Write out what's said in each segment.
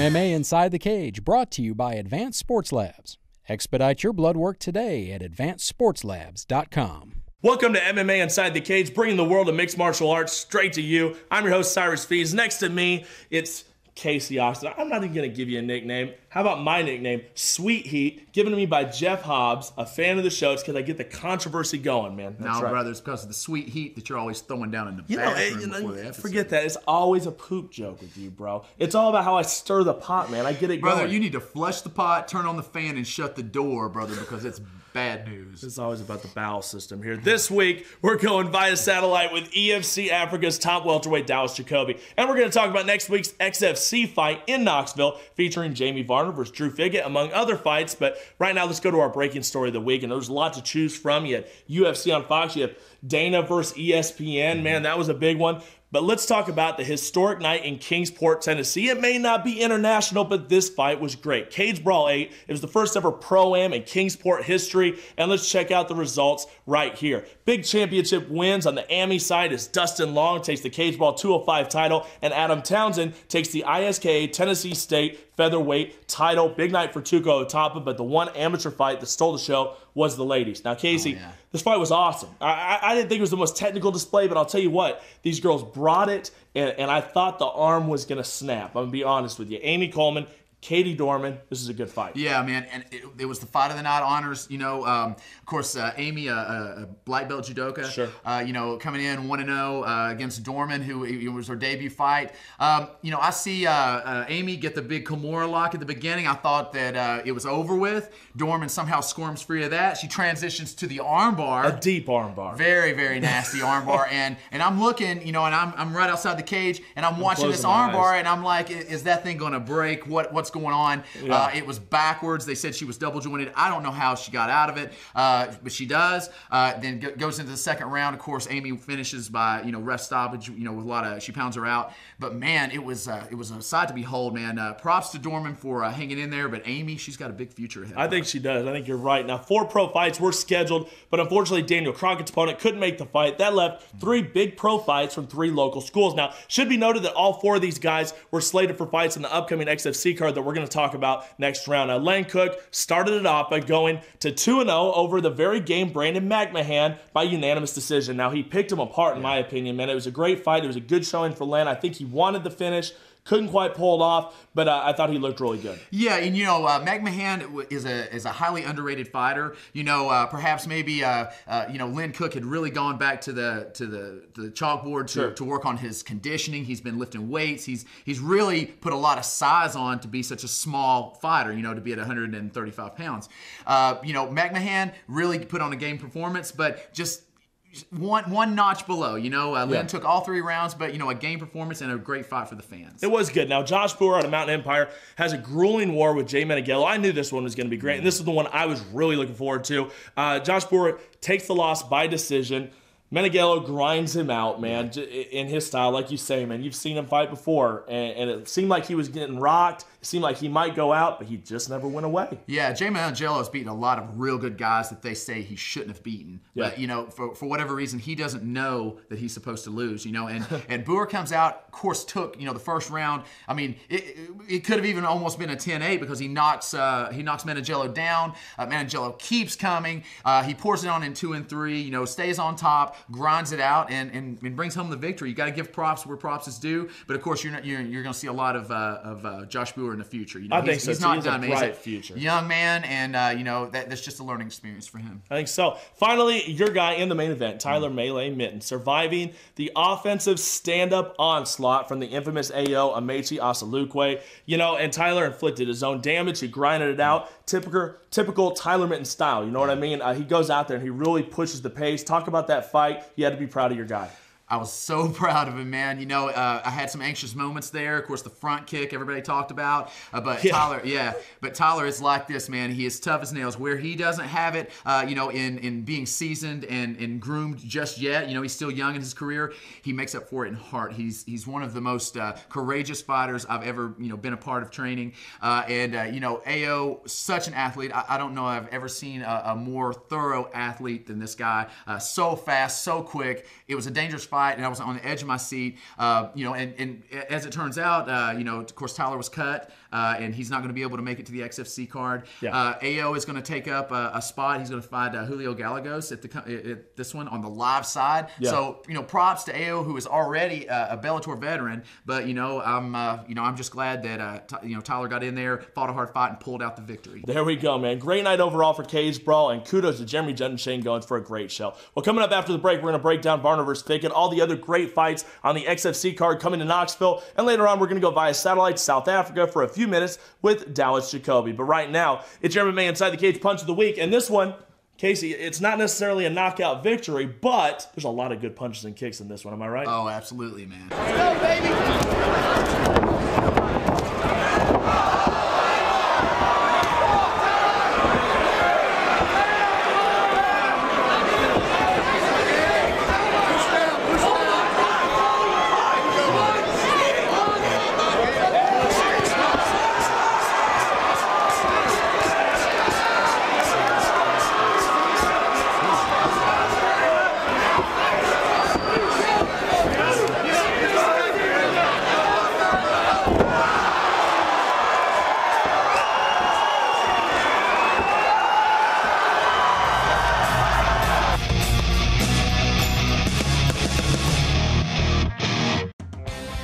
MMA Inside the Cage, brought to you by Advanced Sports Labs. Expedite your blood work today at advancedsportslabs.com. Welcome to MMA Inside the Cage, bringing the world of mixed martial arts straight to you. I'm your host, Cyrus Fees. Next to me, it's Casey Austin. I'm not even going to give you a nickname. How about my nickname, Sweet Heat, given to me by Jeff Hobbs, a fan of the show. It's because I get the controversy going, man. That's right. Brother, it's because of the sweet heat that you're always throwing down in the bathroom before the episode. Forget that. It's always a poop joke with you, bro. It's all about how I stir the pot, man. I get it Brother, going. you need to flush the pot, turn on the fan, and shut the door, brother, because it's bad news. It's always about the bowel system here. This week, we're going via satellite with EFC Africa's top welterweight Dallas Jacoby. And we're going to talk about next week's XFC fight in Knoxville, featuring Jamie Varner versus Drew Figgett, among other fights. But right now, let's go to our breaking story of the week. And there's a lot to choose from. You had UFC on Fox. You have Dana versus ESPN. Man, that was a big one. But let's talk about the historic night in Kingsport, Tennessee. It may not be international, but this fight was great. Cage Brawl 8, it was the first ever Pro-Am in Kingsport history, and let's check out the results right here. Big championship wins on the AMI side as Dustin Long takes the Cage Brawl 205 title, and Adam Townsend takes the ISKA Tennessee State featherweight title. Big night for Tuco Otapa, but the one amateur fight that stole the show was the ladies. Now, Casey, This fight was awesome. I didn't think it was the most technical display, but I'll tell you what, these girls brought it, and I thought the arm was going to snap. I'm going to be honest with you. Amy Coleman, Katie Dorman, this is a good fight. Yeah, man, and it was the fight of the night honors. You know, of course, Amy, a black belt judoka, sure. You know, coming in 1-0 against Dorman, who it was her debut fight. You know, I see Amy get the big Kimura lock at the beginning. I thought that it was over with. Dorman somehow squirms free of that. She transitions to the armbar, a deep armbar, very, very nasty armbar. And I'm looking, you know, and I'm right outside the cage, and I'm watching this armbar, and I'm like, is that thing going to break? What's going on? Yeah. It was backwards. They said she was double jointed. I don't know how she got out of it, but she does. Then goes into the second round. Of course, Amy finishes by ref stoppage. You know, with a lot of, she pounds her out. But man, it was a sight to behold, man. Props to Dorman for hanging in there, but Amy, she's got a big future ahead. I think she does. I think you're right. Now, 4 pro fights were scheduled, but unfortunately, Daniel Crockett's opponent couldn't make the fight. That left 3 big pro fights from 3 local schools. Now, should be noted that all 4 of these guys were slated for fights in the upcoming XFC card that we're going to talk about next round. Now, Len Cook started it off by going to 2-0 over the very game Brandon McMahon by unanimous decision. Now, he picked him apart, in my opinion, man. It was a great fight. It was a good showing for Len. I think he wanted the finish. Couldn't quite pull it off, but I thought he looked really good. Yeah, and McMahon is a highly underrated fighter. Perhaps maybe Len Cook had really gone back to the chalkboard to work on his conditioning. He's been lifting weights. He's really put a lot of size on to be such a small fighter. To be at 135 pounds. McMahon really put on a game performance, but just one notch below. Len took all 3 rounds, but a game performance and a great fight for the fans. It was good. Now, Josh Brewer out of Mountain Empire has a grueling war with Jay Meneghello. I knew this one was going to be great, and this is the one I was really looking forward to. Josh Brewer takes the loss by decision. Meneghello grinds him out, man, in his style, like you say, man. You've seen him fight before, and it seemed like he was getting rocked. It seemed like he might go out, but he just never went away. Yeah, Jay Meneghello has beaten a lot of real good guys that they say he shouldn't have beaten. Yeah. But, for whatever reason, he doesn't know that he's supposed to lose, And Brewer comes out, of course, took, the first round. I mean, it could have even almost been a 10-8 because he knocks Meneghello down. Meneghello keeps coming. He pours it on in 2 and 3, stays on top, grinds it out, and brings home the victory. You got to give props where props is due. But, of course, you're going to see a lot of Josh Brewer in the future. I think so. He's not done. He's a bright future. Young man, and that's just a learning experience for him. I think so. Finally, your guy in the main event, Tyler Melee Mitten, surviving the offensive stand-up onslaught from the infamous AO Amechi Asalukwe. And Tyler inflicted his own damage. He grinded it out. Typical Tyler Mitten style. You know what I mean? He goes out there and he really pushes the pace. Talk about that fight. You had to be proud of your guy. I was so proud of him, man. I had some anxious moments there. Of course, the front kick everybody talked about. But Tyler is like this, man. He is tough as nails. Where he doesn't have it, in being seasoned and groomed just yet. He's still young in his career. He makes up for it in heart. He's one of the most courageous fighters I've ever been a part of training. AO, such an athlete. I don't know I've ever seen a more thorough athlete than this guy. So fast, so quick. It was a dangerous fight. And I was on the edge of my seat, and as it turns out, of course, Tyler was cut. and he's not going to be able to make it to the XFC card. Yeah. AO is going to take up a spot. He's going to fight Julio Gallegos at this one on the live side. Yeah. So, props to AO, who is already a Bellator veteran. But, I'm just glad that, Tyler got in there, fought a hard fight, and pulled out the victory. There we go, man. Great night overall for Cage Brawl, and kudos to Jeremy Judd and Shane Goins for a great show. Well, coming up after the break, we're going to break down Varner vs. Pickett, all the other great fights on the XFC card coming to Knoxville, and later on, we're going to go via satellite to South Africa for a few minutes with Dallas Jacoby. But right now, it's your MMA Inside the Cage Punch of the Week, and this one, Casey, it's not necessarily a knockout victory, but there's a lot of good punches and kicks in this one. Am I right? Oh, absolutely, man. Let's go, baby!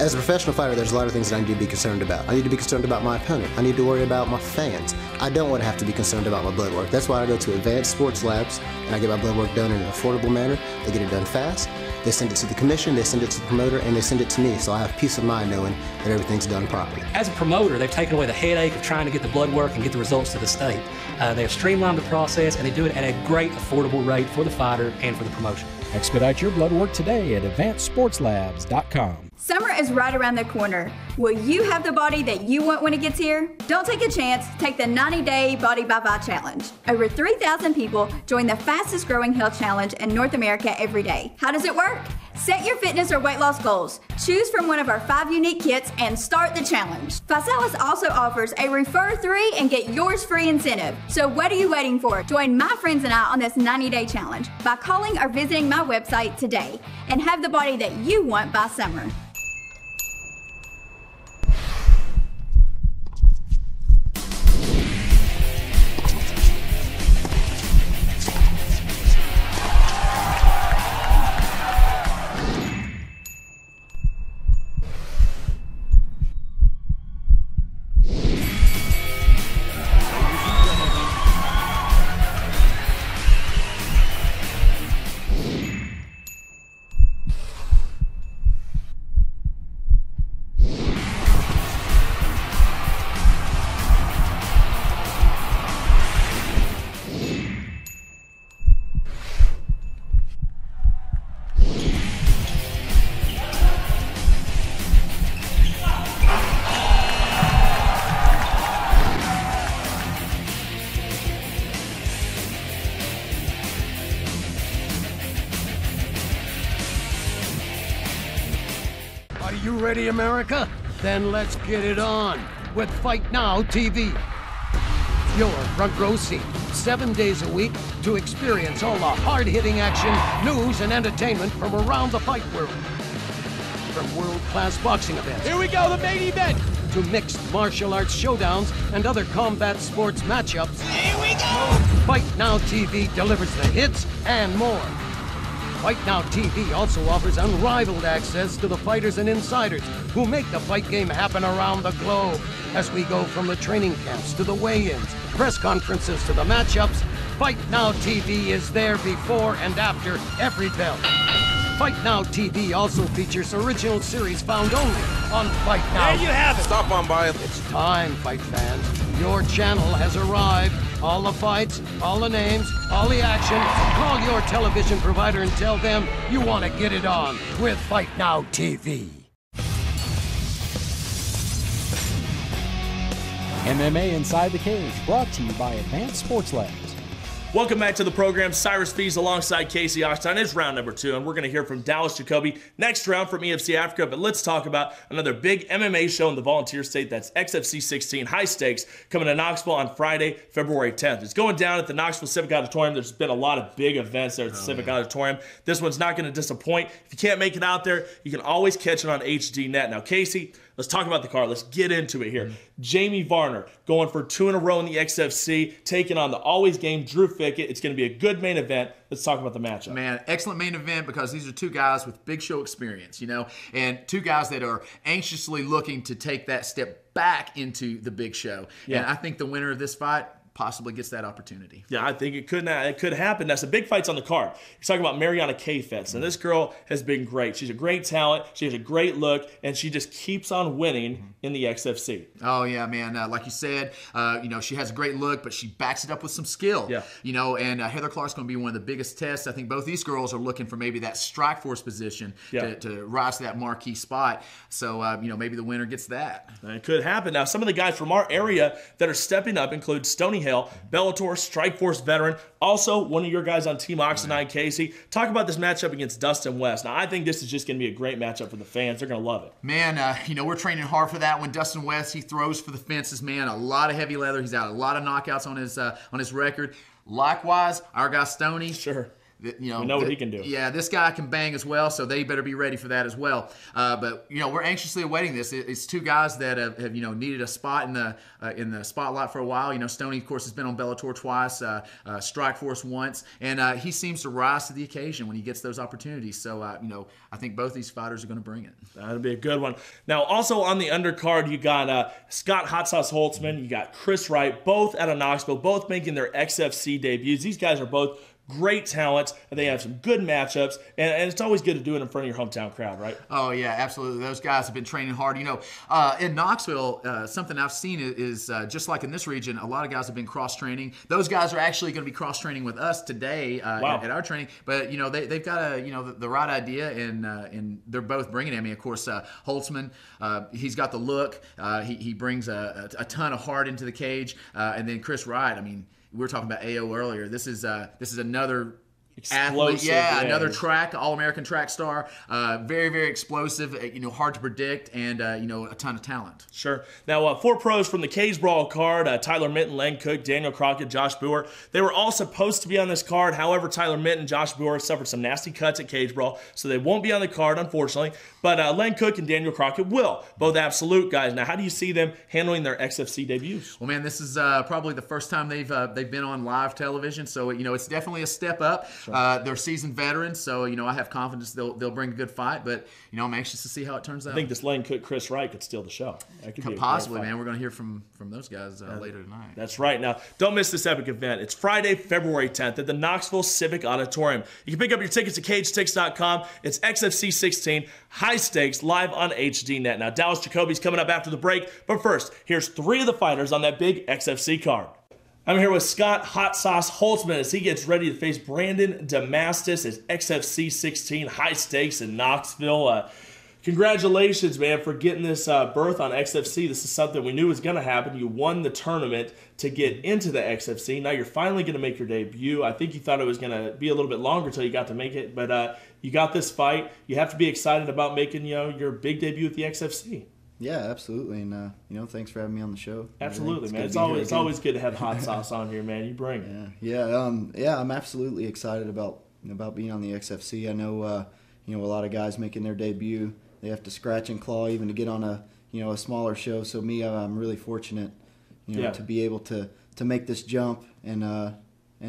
As a professional fighter, there's a lot of things that I need to be concerned about. I need to be concerned about my opponent. I need to worry about my fans. I don't want to have to be concerned about my blood work. That's why I go to Advanced Sports Labs and I get my blood work done in an affordable manner. They get it done fast. They send it to the commission, they send it to the promoter, and they send it to me, so I have peace of mind knowing that everything's done properly. As a promoter, they've taken away the headache of trying to get the blood work and get the results to the state. They have streamlined the process, and they do it at a great, affordable rate for the fighter and for the promotion. Expedite your blood work today at AdvancedSportsLabs.com. Summer is right around the corner. Will you have the body that you want when it gets here? Don't take a chance. Take the 90-Day Body by Vi Challenge. Over 3,000 people join the fastest growing health challenge in North America every day. How does it work? Set your fitness or weight loss goals. Choose from one of our 5 unique kits and start the challenge. Physalis also offers a Refer 3 and get yours free incentive. So what are you waiting for? Join my friends and I on this 90-day challenge by calling or visiting my website today and have the body that you want by summer. You ready, America? Then let's get it on with Fight Now TV. Your front row seat, 7 days a week to experience all the hard-hitting action, news, and entertainment from around the fight world. From world-class boxing events. Here we go, the main event! To mixed martial arts showdowns and other combat sports matchups. Here we go! Fight Now TV delivers the hits and more. Fight Now TV also offers unrivaled access to the fighters and insiders who make the fight game happen around the globe. As we go from the training camps to the weigh-ins, press conferences to the matchups, Fight Now TV is there before and after every belt. Fight Now TV also features original series found only on Fight Now. There you have it. Stop on by. It's time, fight fans. Your channel has arrived. All the fights, all the names, all the action. Call your television provider and tell them you want to get it on with Fight Now TV. MMA Inside the Cage, brought to you by Advanced Sports Labs. Welcome back to the program. Cyrus Fees alongside Casey Oxtein. It's round number 2, and we're going to hear from Dallas Jacoby next round from EFC Africa. But let's talk about another big MMA show in the Volunteer State. That's XFC 16, high stakes, coming to Knoxville on Friday, February 10th. It's going down at the Knoxville Civic Auditorium. There's been a lot of big events there at the Civic Auditorium. This one's not going to disappoint. If you can't make it out there, you can always catch it on HD Net. Now, Casey, Let's talk about the card. Let's get into it here. Jamie Varner going for 2 in a row in the XFC, taking on the always game Drew Fickett. It's going to be a good main event. Let's talk about the matchup. Man, excellent main event because these are two guys with big show experience, and two guys that are anxiously looking to take that step back into the big show. Yeah. And I think the winner of this fight possibly gets that opportunity. Yeah, I think it could happen. That's some big fights on the card. You're talking about Mariana Kayfetz, and this girl has been great. She's a great talent. She has a great look, and she just keeps on winning in the XFC. Oh yeah, man. Like you said, she has a great look, but she backs it up with some skill. Yeah. And Heather Clark's going to be one of the biggest tests. I think both these girls are looking for maybe that Strikeforce position to rise to that marquee spot. So maybe the winner gets that. It could happen. Now, some of the guys from our area that are stepping up include Stony Hale, Bellator Strikeforce veteran, also one of your guys on Team Oxenine, Casey. Talk about this matchup against Dustin West. Now, I think this is just going to be a great matchup for the fans. They're going to love it. Man, we're training hard for that one. Dustin West, he throws for the fences, man. A lot of heavy leather. He's had a lot of knockouts on his record. Likewise, our guy Stoney. Sure. We know what he can do. Yeah, this guy can bang as well, so they better be ready for that as well. But we're anxiously awaiting this. It's two guys that have needed a spot in the spotlight for a while. Stoney, of course, has been on Bellator twice, Strikeforce once, and he seems to rise to the occasion when he gets those opportunities. So I think both these fighters are going to bring it. That'll be a good one. Now, also on the undercard, you got Scott Hot Sauce Holtzman, you got Chris Wright, both out of Knoxville, both making their XFC debuts. These guys are both great talents, and they have some good matchups, and it's always good to do it in front of your hometown crowd, right? Oh, yeah, absolutely. Those guys have been training hard. In Knoxville, something I've seen is just like in this region, a lot of guys have been cross-training. Those guys are actually going to be cross-training with us today at our training, but, they've got the right idea, and they're both bringing it. I mean, of course, Holtzman, he's got the look. He brings a ton of heart into the cage, and then Chris Wright, I mean, we were talking about AO earlier. This is another athlete, another All-American track star. Very, very explosive. Hard to predict, and a ton of talent. Sure. Now, 4 pros from the Cage Brawl card: Tyler Minton, Len Cook, Daniel Crockett, Josh Boer. They were all supposed to be on this card. However, Tyler Minton, Josh Boer suffered some nasty cuts at Cage Brawl, so they won't be on the card, unfortunately. But Len Cook and Daniel Crockett will. Both absolute guys. Now, how do you see them handling their XFC debuts? Well, man, this is probably the first time they've been on live television, so it's definitely a step up. Sure. They're seasoned veterans, so I have confidence they'll bring a good fight. But I'm anxious to see how it turns out. I think this Len Cook, Chris Wright could steal the show. That could be possibly, man. We're going to hear from those guys later tonight. That's right. Now, don't miss this epic event. It's Friday, February 10th at the Knoxville Civic Auditorium. You can pick up your tickets at CageTix.com. It's XFC 16, high stakes, live on HDNet. Now, Dallas Jacoby's coming up after the break, but first, here's 3 of the fighters on that big XFC card. I'm here with Scott Hot Sauce Holtzman as he gets ready to face Brandon Damastis as XFC 16, high stakes in Knoxville. Congratulations, man, for getting this berth on XFC. This is something we knew was going to happen. You won the tournament to get into the XFC. Now you're finally going to make your debut. I think you thought it was going to be a little bit longer until you got to make it, but you got this fight. You have to be excited about making your big debut at the XFC. Yeah, absolutely, and thanks for having me on the show. Absolutely, man. It's always good to have Hot Sauce on here, man. You bring it. Yeah. I'm absolutely excited about being on the XFC. I know, a lot of guys making their debut. They have to scratch and claw even to get on a smaller show. So I'm really fortunate, to be able to make this jump and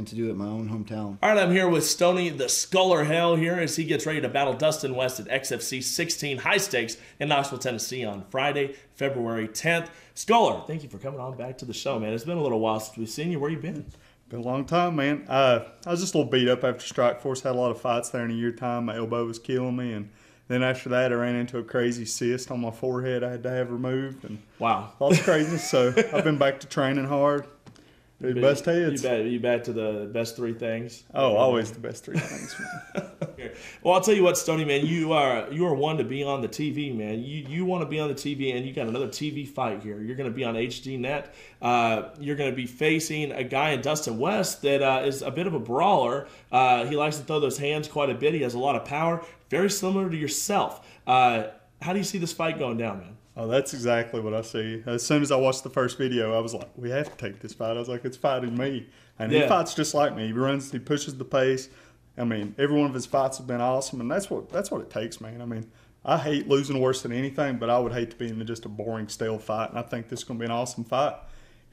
to do it in my own hometown. All right, I'm here with Stoney the Sculler Hale here as he gets ready to battle Dustin West at XFC 16 high stakes in Knoxville, Tennessee on Friday, February 10th. Sculler, thank you for coming on back to the show, man. It's been a little while since we've seen you. Where you been? Been a long time, man. I was just a little beat up after Strikeforce. Had a lot of fights there in a year time. My elbow was killing me, and then after that, I ran into a crazy cyst on my forehead I had to have removed. And wow. Lots of craziness, so I've been back to training hard. Best heads. You back to the best 3 things? Oh, always the best 3 things. Well, I'll tell you what, Stoney, man, you are one to be on the TV, man. You want to be on the TV, and you got another TV fight here. You're going to be on HDNet. You're going to be facing a guy in Dustin West that is a bit of a brawler. He likes to throw those hands quite a bit. He has a lot of power, very similar to yourself. How do you see this fight going down, man? Oh, that's exactly what I see. As soon as I watched the first video, I was like, we have to take this fight. I was like, it's fighting me. And he fights just like me. He pushes the pace. I mean, every one of his fights have been awesome, and that's what it takes, man. I mean, I hate losing worse than anything, but I would hate to be in just a boring, stale fight, and I think this is going to be an awesome fight.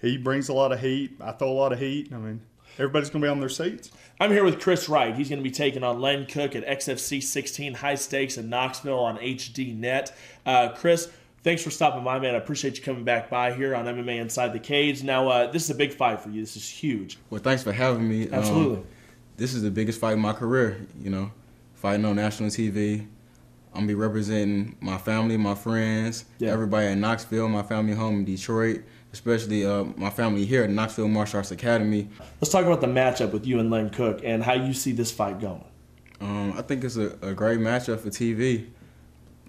He brings a lot of heat. I throw a lot of heat. I mean, everybody's going to be on their seats. I'm here with Chris Wright. He's going to be taking on Len Cook at XFC 16 High Stakes in Knoxville on HDNet. Chris, thanks for stopping by, man. I appreciate you coming back by here on MMA Inside the Cage. Now, this is a big fight for you. This is huge. Well, thanks for having me. Absolutely. This is the biggest fight in my career, you know, fighting on national TV. I'm going to be representing my family, my friends, everybody in Knoxville, my family home in Detroit, especially my family here at Knoxville Martial Arts Academy. Let's talk about the matchup with you and Len Cook and how you see this fight going. I think it's a great matchup for TV.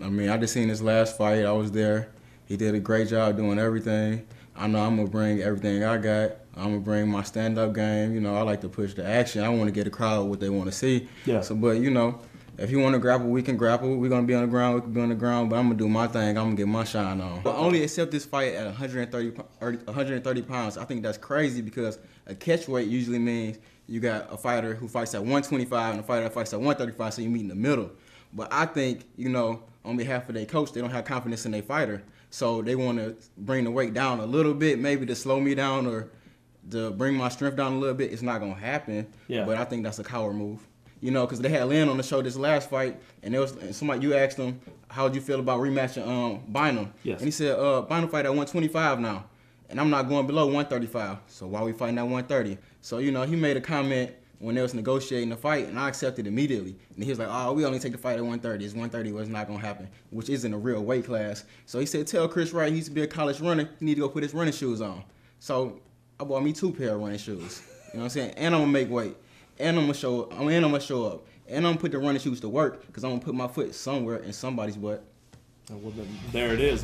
I mean, I just seen his last fight. I was there. He did a great job doing everything. I know I'm going to bring everything I got. I'm going to bring my stand-up game. You know, I like to push the action. I want to get a crowd what they want to see. Yeah. So, but, you know, if you want to grapple, we can grapple. We're going to be on the ground. We can be on the ground. But I'm going to do my thing. I'm going to get my shine on. But only accept this fight at 130 pounds. I think that's crazy because a catch weight usually means you got a fighter who fights at 125 and a fighter that fights at 135, so you meet in the middle. But I think, you know, on behalf of their coach, they don't have confidence in their fighter. So they want to bring the weight down a little bit, maybe to slow me down or to bring my strength down a little bit. It's not going to happen. Yeah. But I think that's a coward move. You know, because they had Len on the show this last fight, and somebody, you asked him, how would you feel about rematching Bynum? Yes. And he said, Bynum fight at 125 now, and I'm not going below 135, so why we fighting at 130? So, you know, he made a comment when they was negotiating the fight, and I accepted immediately. And he was like, oh, we only take the fight at 130. It's 130 was not going to happen, which isn't a real weight class. So he said, tell Chris Wright he used to be a college runner, he need to go put his running shoes on. So I bought me 2 pair of running shoes. You know what I'm saying? And I'm going to make weight. And I'm gonna show up. And I'm gonna put the running shoes to work because I'm gonna put my foot somewhere in somebody's butt. Well, there it is.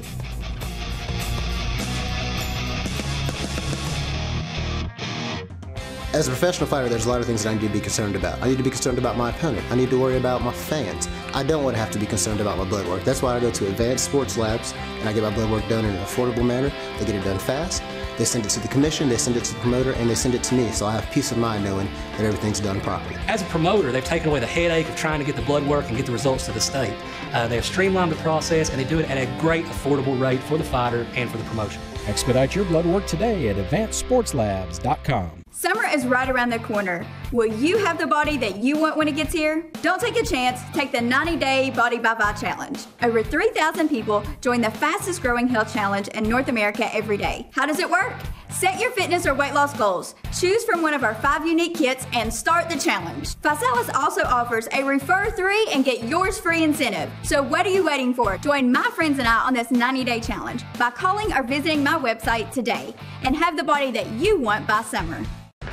As a professional fighter, there's a lot of things that I need to be concerned about. I need to be concerned about my opponent. I need to worry about my fans. I don't want to have to be concerned about my blood work. That's why I go to Advanced Sports Labs and I get my blood work done in an affordable manner. They get it done fast. They send it to the commission, they send it to the promoter, and they send it to me, so I have peace of mind knowing that everything's done properly. As a promoter, they've taken away the headache of trying to get the blood work and get the results to the state. They have streamlined the process, and they do it at a great affordable rate for the fighter and for the promotion. Expedite your blood work today at AdvancedSportsLabs.com. Summer is right around the corner. Will you have the body that you want when it gets here? Don't take a chance. Take the 90-day Body by Vi Challenge. Over 3,000 people join the fastest growing health challenge in North America every day. How does it work? Set your fitness or weight loss goals. Choose from one of our 5 unique kits and start the challenge. Physalis also offers a Refer 3 and get yours free incentive. So what are you waiting for? Join my friends and I on this 90-day challenge by calling or visiting my website today and have the body that you want by summer.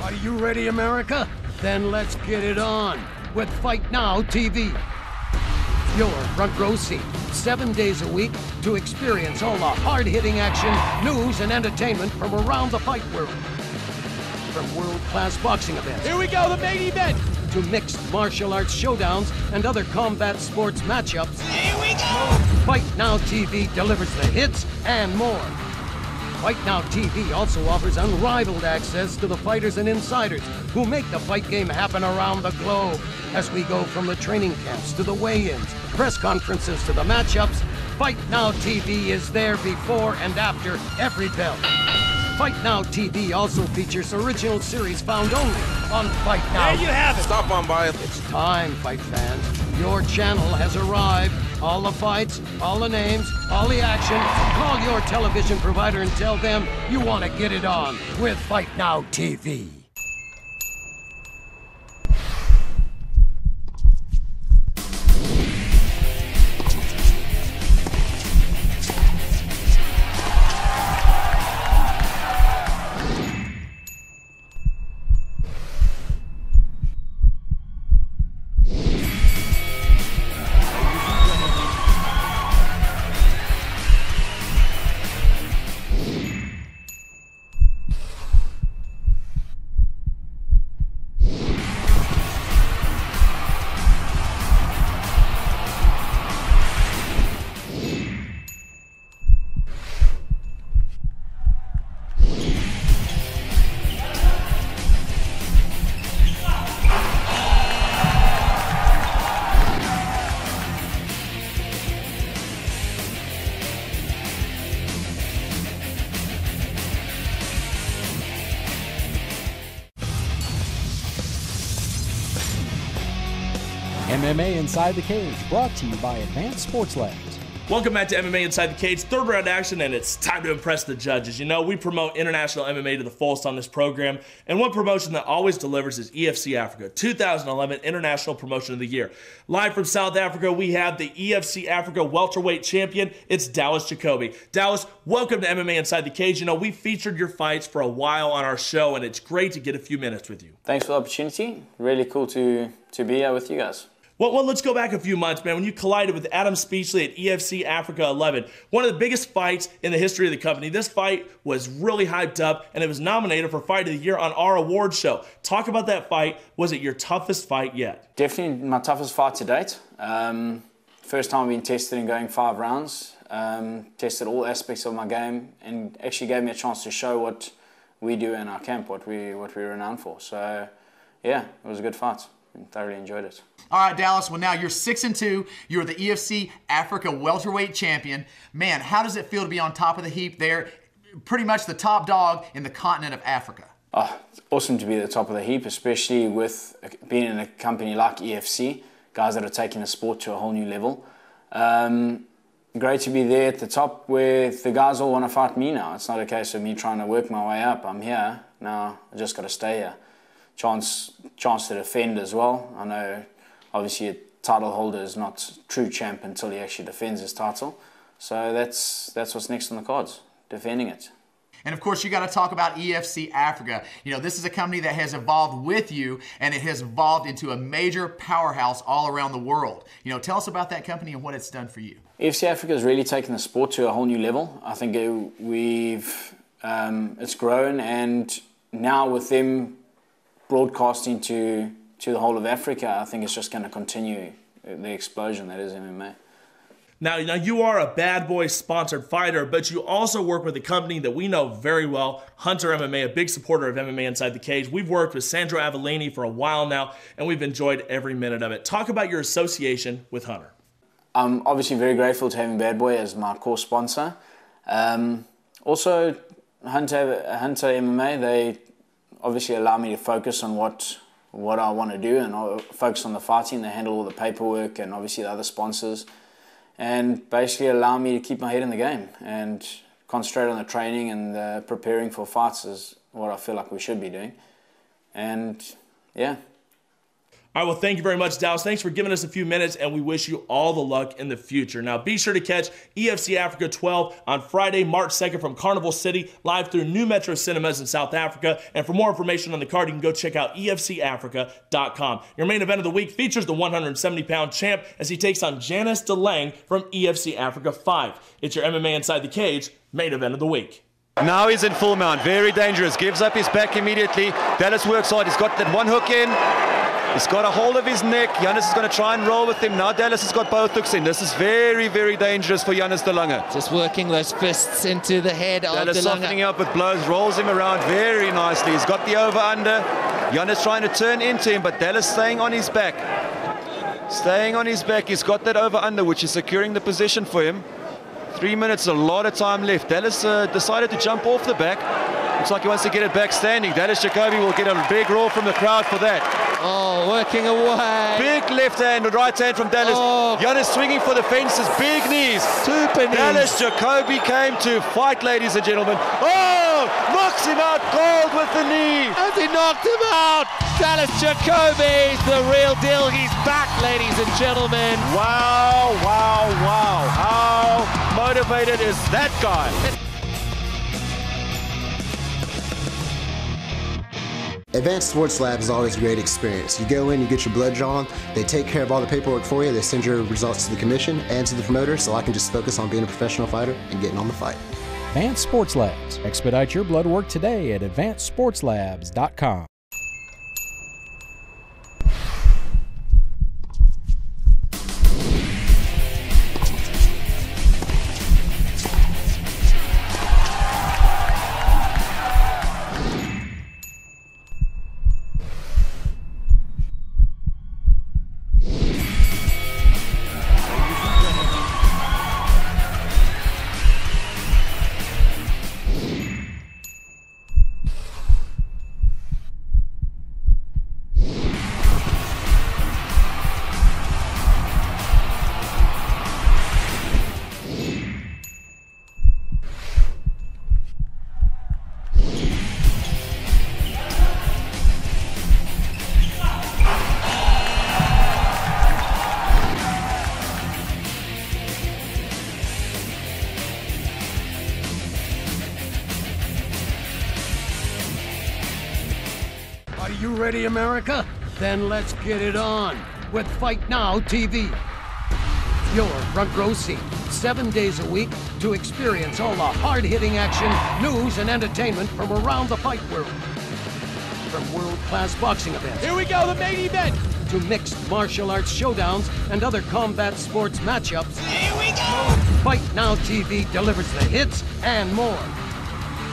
Are you ready, America? Then let's get it on with Fight Now TV. Your front row seat, 7 days a week to experience all the hard-hitting action, news, and entertainment from around the fight world. From world-class boxing events. Here we go, the main event! To mixed martial arts showdowns and other combat sports matchups. Here we go! Fight Now TV delivers the hits and more. Fight Now TV also offers unrivaled access to the fighters and insiders who make the fight game happen around the globe. As we go from the training camps to the weigh-ins, press conferences to the matchups, Fight Now TV is there before and after every belt. Fight Now TV also features original series found only on Fight Now. There you have it. Stop on by. It's time, fight fans. Your channel has arrived. All the fights, all the names, all the action. Call your television provider and tell them you want to get it on with Fight Now TV. MMA Inside the Cage, brought to you by Advanced Sports Labs. Welcome back to MMA Inside the Cage, third round action, and it's time to impress the judges. You know, we promote international MMA to the fullest on this program, and one promotion that always delivers is EFC Africa, 2011 International Promotion of the Year. Live from South Africa, we have the EFC Africa welterweight champion. It's Dallas Jacoby. Dallas, welcome to MMA Inside the Cage. You know, we featured your fights for a while on our show, and it's great to get a few minutes with you. Thanks for the opportunity. Really cool to be here with you guys. Well, let's go back a few months, man, when you collided with Adam Speechley at EFC Africa 11. One of the biggest fights in the history of the company. This fight was really hyped up, and it was nominated for Fight of the Year on our award show. Talk about that fight. Was it your toughest fight yet? Definitely my toughest fight to date. First time I've been tested in going 5 rounds. Tested all aspects of my game, and actually gave me a chance to show what we do in our camp, what we're renowned for. So, yeah, it was a good fight. Thoroughly enjoyed it. All right, Dallas. Well, now you're 6-2. You're the EFC Africa welterweight champion. Man, how does it feel to be on top of the heap there? Pretty much the top dog in the continent of Africa. Oh, it's awesome to be at the top of the heap, especially with being in a company like EFC, guys that are taking the sport to a whole new level. Great to be there at the top where the guys all want to fight me now. It's not a case of me trying to work my way up. I'm here. Now I just got to stay here. Chance to defend as well. I know obviously a title holder is not true champ until he actually defends his title. So that's what's next on the cards, defending it. And of course, you got to talk about EFC Africa. You know, this is a company that has evolved with you, and it has evolved into a major powerhouse all around the world. You know, tell us about that company and what it's done for you. EFC Africa has really taken the sport to a whole new level. I think it's grown, and now with them broadcasting to the whole of Africa, I think it's just going to continue the explosion that is MMA. Now you are a Bad Boy sponsored fighter, but you also work with a company that we know very well, Hunter MMA, a big supporter of MMA Inside the Cage. We've worked with Sandro Avellini for a while now, and we've enjoyed every minute of it. Talk about your association with Hunter. I'm obviously very grateful to having Bad Boy as my core sponsor. Also, Hunter MMA, they obviously allow me to focus on what I want to do and I'll focus on the fighting. They handle all the paperwork and obviously the other sponsors, and basically allow me to keep my head in the game and concentrate on the training and preparing for fights is what I feel like we should be doing. And yeah. All right, well, thank you very much, Dallas. Thanks for giving us a few minutes, and we wish you all the luck in the future. Now, be sure to catch EFC Africa 12 on Friday, March 2nd from Carnival City, live through New Metro Cinemas in South Africa. And for more information on the card, you can go check out EFCAfrica.com. Your main event of the week features the 170-pound champ as he takes on Janice DeLange from EFC Africa 5. It's your MMA Inside the Cage main event of the week. Now he's in full mount, very dangerous, gives up his back immediately. Dallas works hard, he's got that one hook in. He's got a hold of his neck. Giannis is going to try and roll with him. Now Dallas has got both hooks in. This is very, very dangerous for Giannis DeLange. Just working those fists into the head of DeLange. Dallas softening up with blows, rolls him around very nicely. He's got the over-under. Giannis trying to turn into him, but Dallas staying on his back. Staying on his back. He's got that over-under, which is securing the position for him. 3 minutes, a lot of time left. Dallas decided to jump off the back. Looks like he wants to get it back standing. Dallas Jacoby will get a big roar from the crowd for that. Oh, working away. Big left hand and right hand from Dallas. Oh. Giannis swinging for the fences. Big knees. Super knees. Dallas Jacoby came to fight, ladies and gentlemen. Oh! Knocks him out cold with the knee. As he knocked him out. Dallas Jacoby's the real deal. He's back, ladies and gentlemen. Wow, wow, wow. How motivated is that guy? Advanced Sports Labs is always a great experience. You go in, you get your blood drawn, they take care of all the paperwork for you, they send your results to the commission and to the promoter, so I can just focus on being a professional fighter and getting on the fight. Advanced Sports Labs. Expedite your blood work today at AdvancedSportsLabs.com. Are you ready, America? Then let's get it on with Fight Now TV. Your front row seat, 7 days a week to experience all the hard-hitting action, news, and entertainment from around the fight world. From world-class boxing events. Here we go, the main event. To mixed martial arts showdowns and other combat sports matchups. Here we go. Fight Now TV delivers the hits and more.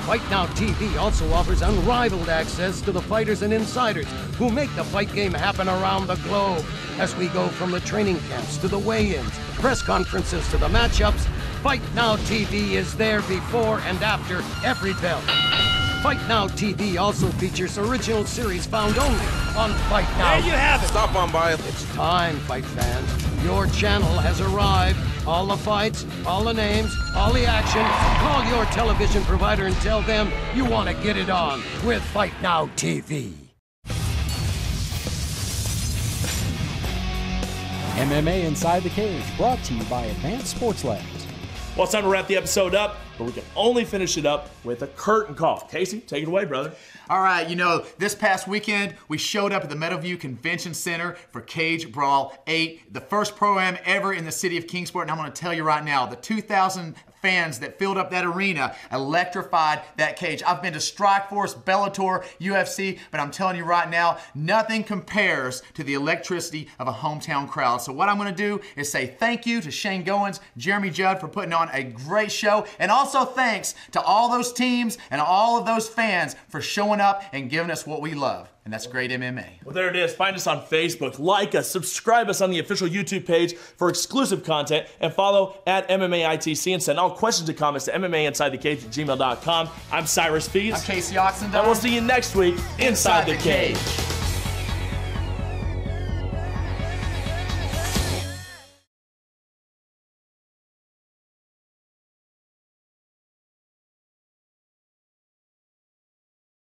Fight Now TV also offers unrivaled access to the fighters and insiders who make the fight game happen around the globe. As we go from the training camps to the weigh-ins, press conferences to the matchups, Fight Now TV is there before and after every belt. Fight Now TV also features original series found only on Fight Now. There you have it. Stop on by. It's time, fight fans. Your channel has arrived. All the fights, all the names, all the action. Call your television provider and tell them you want to get it on with Fight Now TV. MMA Inside the Cage, brought to you by Advanced Sports Labs. Well, it's time to wrap the episode up, but we can only finish it up with a curtain call. Casey, take it away, brother. All right, you know, this past weekend, we showed up at the Meadowview Convention Center for Cage Brawl 8, the first program ever in the city of Kingsport, and I'm going to tell you right now, the 2,000 fans that filled up that arena electrified that cage. I've been to Strikeforce, Bellator, UFC, but I'm telling you right now, nothing compares to the electricity of a hometown crowd. So what I'm going to do is say thank you to Shane Goins, Jeremy Judd for putting on a great show, and also thanks to all those teams and all of those fans for showing up and giving us what we love. And that's great MMA. Well, there it is. Find us on Facebook, like us, subscribe us on the official YouTube page for exclusive content, and follow at MMAITC and send all questions and comments to MMAinsidethecage@gmail.com. I'm Cyrus Fees. I'm Casey Oxenden. And we'll see you next week Inside the Cage.